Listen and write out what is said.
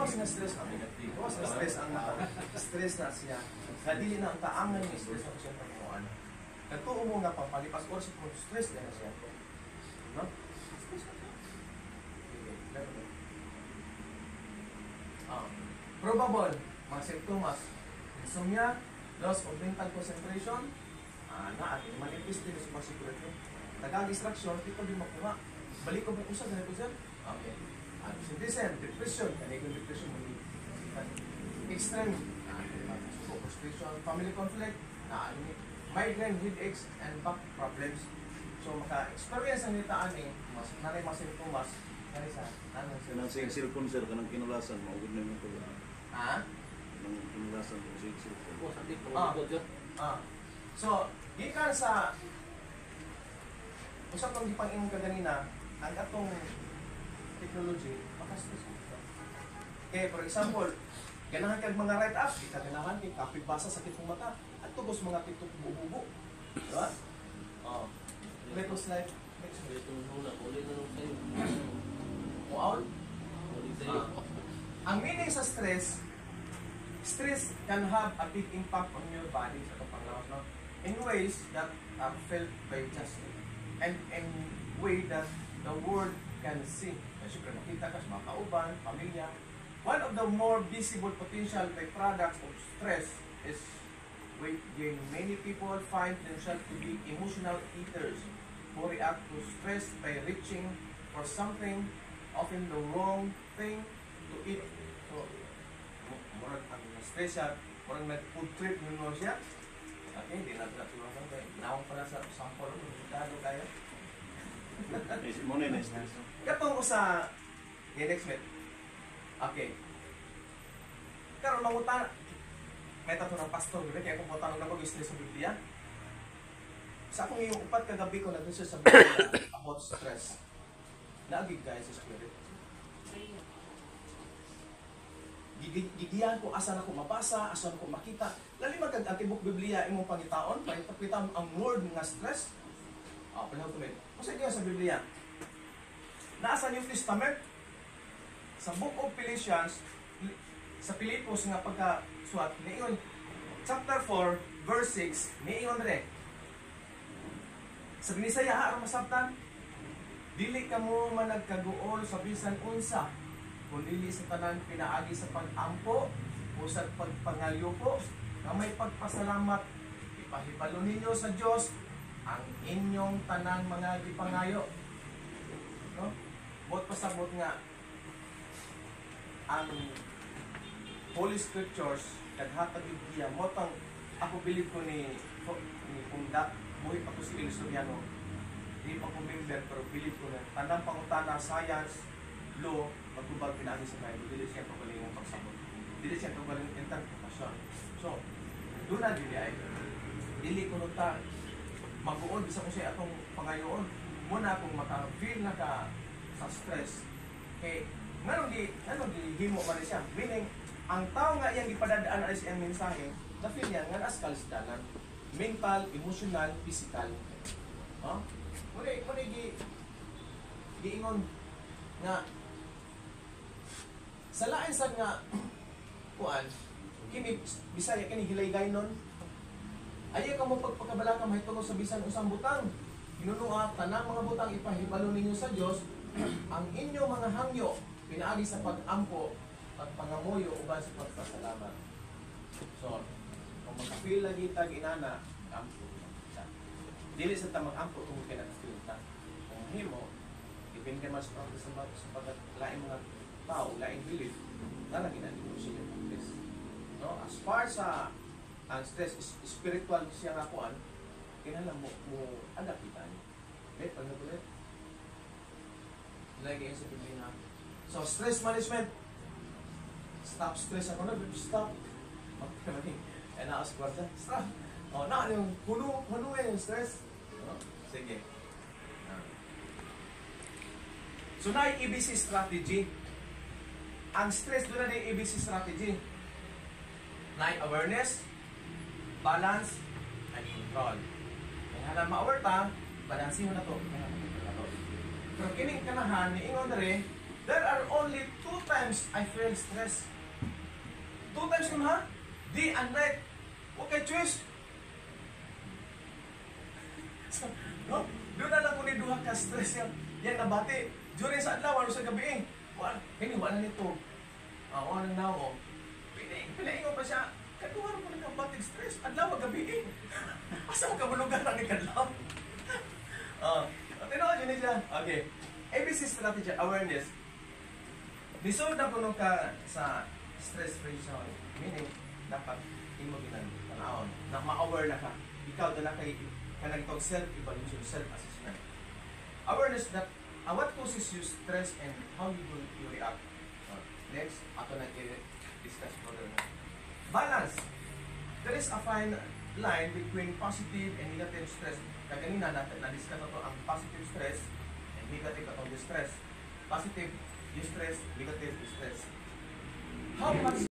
gawas nga stress ang negative. Gawas nga stress ang stress na siya. Kadili na ang taangan ni stress na siya ng ano. Katuo mo nga papalipas or sa stress na siya. No? Stress na siya. Probable, mga symptoms, insomnia, loss of mental concentration, na ating manifest din sa pagsikurito. Nagag-distraction, dito din makuha. Balik ko ba usa na ito, sir? Okay. Absenteeism, depression, kanigong depression, extreme, frustration, family conflict, migraine, headaches, and back problems. So, maka-experience ang nitaan mas nanay mga symptoms, kanay sa, kanang sa cellphone, sir, kanang kinulasan, maugod na yung tuwa. Ha? Kanang kinulasan ko sa cellphone. So, gikan sa usap kong gipang-imong kaganina, ang atong technology, makastress mo. Okay, for example, ganahan kag mga write-up, di ka ganahan kay kapit basa sakit ng mata, at tugos mga titok bububo. Diba? Let us like, next week. Ang meaning sa stress, stress can have a big impact on your body sa kapanglawas, no? In ways that are felt by just and in way that the world can see. Siyempre nakita ka sa mga kauban, pamilya. One of the more visible potential byproducts of stress is weight gain. Many people find themselves to be emotional eaters who react to stress by reaching for something, often the wrong thing to eat. So, murag ang stress siya, murag nag-food trip nyo siya. Okay, hindi natin natulasan kayo. Ginawang pala sa sample, resultado kayo. Katong ko sa next week. Okay. Karon mangutan. May tato ng pastor, kaya kung mo tanong na mag-stress sa Biblia. Sa akong iyong upat kagabi ko nag-research sa Biblia about stress. Naagig guys sa spirit. Gigiyan ko asan ako mabasa, asan ako makita. Lali magkag-antibok Biblia imong pangitaon, pangitapitan ang word nga stress. Palaw to kasi diyan sa Biblia. Naa sa New Testament, sa Book of Philippians, sa Pilipos nga pagkasuat, niyon, chapter 4, verse 6, niyon re. Sa Binisaya, aram masabtan, dili ka mo managkaguol sa bisan unsa, kung dili sa tanan pinaagi sa pag-ampo, o sa pagpangalyo po, na may pagpasalamat, ipahibalo ninyo sa Diyos, ang inyong tanang mga gipangayo. No? Bot pasabot nga ang Holy Scriptures kaghatag Biblia motang ako bilib ko ni Punda buhi pa ko si Ilusoriano di pa ko member pero bilib ko na tanang pangutana science law magubag pinagi sa Bible dili siya pagaling pagsabot dili siya pagaling interpretation. So doon na dili ko ta mag-uod, bisa ko siya atong pangayoon. Muna akong maka-feel na ka sa stress. Kaya, anong himo ba siya? Meaning, ang tao nga iyang ipadadaan ay siyang mensahe, na-feel niya nga naskal sa dalan. Mental, emotional, physical. Muna giingon nga sa lain sa nga kuan, kini, Bisaya, kini hilay-gay nun, ayaw ka mo pagpakabalaka mahitungod sa bisan usang butang. Ginunuat, tanang mga butang ipahibalo ninyo sa Diyos, ang inyong mga hangyo, pinaagi sa pag-ampo, pagpangamuyo, uban sa pagpasalamat. So, kung makapil lagi tag inana, ampo. Dili sa tamang ampo, kung kinakapil ta. Kung himo, depende mas sa paglaing mga tao, laing belief, na ginanimo siya yung stress. No? As far sa ang stress is spiritual siya nga kuan, kinahanglan mo adapitan. Okay, pagnagulit. Lagi sa Biblia. So, stress management. Stop stress ako na, stop. Na as kwarta, stop. Na yung puno yung stress. Sige. So, na yung ABC strategy. Ang stress doon na yung ABC strategy. Na yung awareness, balance, and control. Kaya halang ma-aware ta, balansin mo na to. Pero kining kanahan, niingon na rin, There are only 2 times I feel stress. 2 times nun ha? Day and night. Huwag kayo choice. So, no? Doon na lang kung niduha ka stress yan nabati. During sa adlaw, ano sa gabi wala nito. Wala na ako. Pinaingo pa siya. Kaduha mo nagkabatig stress. Adlaw, gabi Asa mo kabulugan ang ikadlaw? Tinood yun niya. Okay. ABC strategy, awareness. Lisod na puno ka sa stress-free zone. Meaning, dapat imo ginanaon na ma-aware na ka. Ikaw na kay kanagtog self-evaluation, self-assessment. Awareness that what causes you stress and how you react. Next, ato na i-discuss further na. Balance. There is a fine line between positive and negative stress. Kaya kanina na-discuss ito ang positive stress and negative atong distress. Positive distress, negative distress. How much